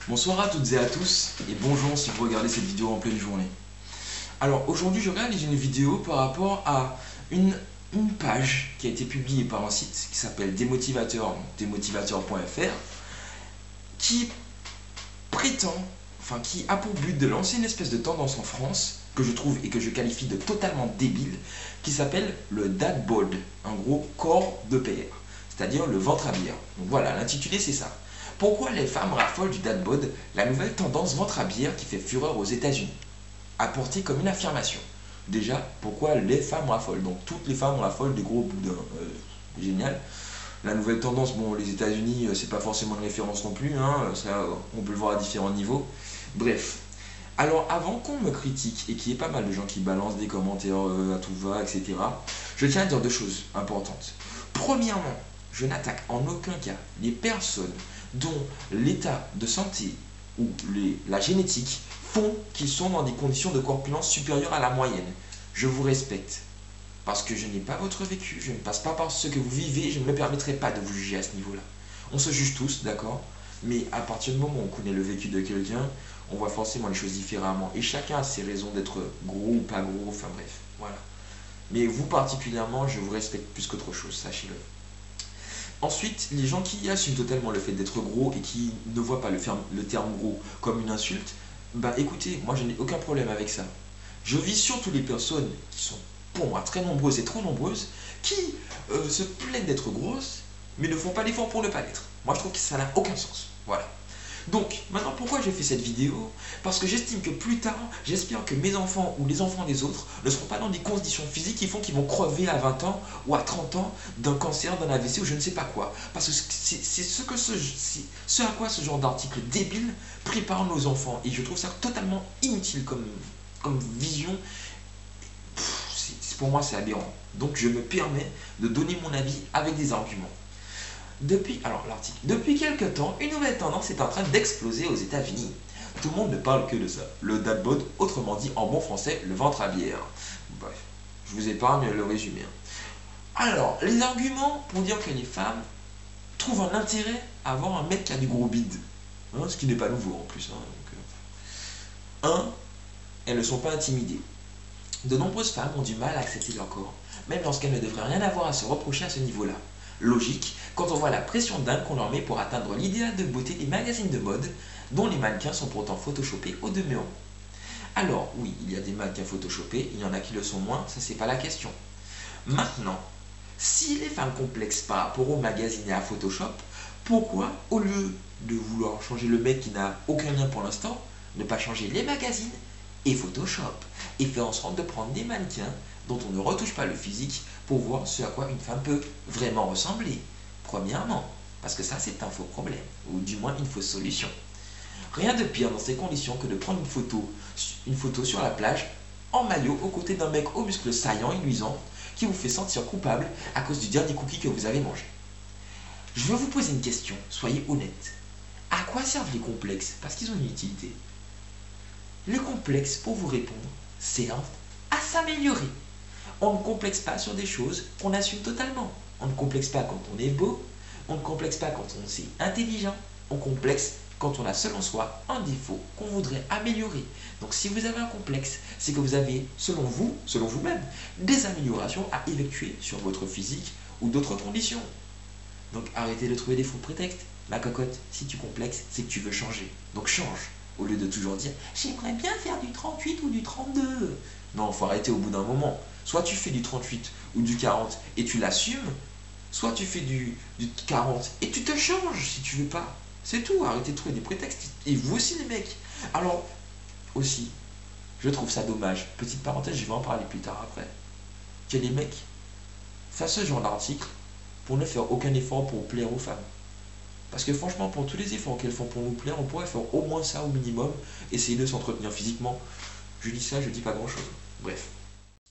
Bonsoir à toutes et à tous et bonjour si vous regardez cette vidéo en pleine journée. Alors aujourd'hui je réalise une vidéo par rapport à une page qui a été publiée par un site qui s'appelle Demotivateur.fr qui prétend, qui a pour but de lancer une espèce de tendance en France que je trouve et que je qualifie de totalement débile, qui s'appelle le dad bod, en gros corps de père, c'est-à-dire le ventre à bière. Donc voilà, l'intitulé c'est ça. Pourquoi les femmes raffolent du dad bod, la nouvelle tendance ventre à bière qui fait fureur aux États-Unis, apportée comme une affirmation. Déjà, pourquoi les femmes raffolent? Donc toutes les femmes raffolent des gros boudins. Génial. La nouvelle tendance, bon, les États-Unis, c'est pas forcément une référence non plus, hein, ça, on peut le voir à différents niveaux. Bref. Alors, avant qu'on me critique et qu'il y ait pas mal de gens qui balancent des commentaires à tout va, etc., je tiens à dire deux choses importantes. Premièrement, je n'attaque en aucun cas les personnes dont l'état de santé ou la génétique font qu'ils sont dans des conditions de corpulence supérieures à la moyenne. Je vous respecte. Parce que je n'ai pas votre vécu, je ne passe pas par ce que vous vivez, je ne me permettrai pas de vous juger à ce niveau-là. On se juge tous, d'accord? Mais à partir du moment où on connaît le vécu de quelqu'un, on voit forcément les choses différemment. Et chacun a ses raisons d'être gros ou pas gros, enfin bref, voilà. Mais vous particulièrement, je vous respecte plus qu'autre chose, sachez-le. Ensuite, les gens qui assument totalement le fait d'être gros et qui ne voient pas le terme gros comme une insulte, bah écoutez, moi je n'ai aucun problème avec ça. Je vis surtout les personnes qui sont, pour moi, très nombreuses et trop nombreuses, qui se plaignent d'être grosses, mais ne font pas l'effort pour ne pas l'être. Moi je trouve que ça n'a aucun sens. Voilà. Donc, maintenant, pourquoi j'ai fait cette vidéo? Parce que j'estime que plus tard, j'espère que mes enfants ou les enfants des autres ne seront pas dans des conditions physiques qui font qu'ils vont crever à 20 ans ou à 30 ans d'un cancer, d'un AVC ou je ne sais pas quoi. Parce que c'est ce à quoi ce genre d'article débile prépare nos enfants. Et je trouve ça totalement inutile comme vision. Pour moi, c'est aberrant. Donc, je me permets de donner mon avis avec des arguments. Depuis quelques temps, une nouvelle tendance est en train d'exploser aux États-Unis. Tout le monde ne parle que de ça. Le dad bod, autrement dit en bon français, le ventre à bière. Bref, je vous épargne le résumé. Alors, les arguments pour dire que les femmes trouvent un intérêt à avoir un mec qui a du gros bide. Ce qui n'est pas nouveau en plus. Elles ne sont pas intimidées. De nombreuses femmes ont du mal à accepter leur corps, même lorsqu'elles ne devraient rien avoir à se reprocher à ce niveau-là. Logique, quand on voit la pression dingue qu'on leur met pour atteindre l'idéal de beauté des magazines de mode, dont les mannequins sont pourtant photoshopés au demeurant. Alors, oui, il y a des mannequins photoshopés, il y en a qui le sont moins, ça c'est pas la question. Maintenant, si les femmes complexent par rapport aux magazines et à Photoshop, pourquoi, au lieu de vouloir changer le mec qui n'a aucun lien pour l'instant, ne pas changer les magazines et Photoshop et faire en sorte de prendre des mannequins dont on ne retouche pas le physique pour voir ce à quoi une femme peut vraiment ressembler. Premièrement, parce que ça c'est un faux problème, ou du moins une fausse solution. Rien de pire dans ces conditions que de prendre une photo sur la plage en maillot aux côtés d'un mec aux muscles saillants et luisants qui vous fait sentir coupable à cause du dernier cookie que vous avez mangé. Je veux vous poser une question, soyez honnête. À quoi servent les complexes? Parce qu'ils ont une utilité. Les complexes, pour vous répondre, servent à s'améliorer. On ne complexe pas sur des choses qu'on assume totalement. On ne complexe pas quand on est beau, on ne complexe pas quand on est intelligent, on complexe quand on a selon soi un défaut qu'on voudrait améliorer. Donc si vous avez un complexe, c'est que vous avez, selon vous-même, des améliorations à effectuer sur votre physique ou d'autres conditions. Donc arrêtez de trouver des faux prétextes. Ma cocotte, si tu complexes, c'est que tu veux changer. Donc change. Au lieu de toujours dire « j'aimerais bien faire du 38 ou du 32 ». Non, il faut arrêter au bout d'un moment. Soit tu fais du 38 ou du 40 et tu l'assumes, soit tu fais du 40 et tu te changes si tu veux pas. C'est tout, arrêtez de trouver des prétextes. Et vous aussi les mecs. Alors, aussi, je trouve ça dommage, petite parenthèse, je vais en parler plus tard après, que les mecs fassent ce genre d'article pour ne faire aucun effort pour plaire aux femmes. Parce que franchement, pour tous les efforts qu'elles font pour nous plaire, on pourrait faire au moins ça au minimum, essayer de s'entretenir physiquement. Je dis ça, je dis pas grand chose. Bref.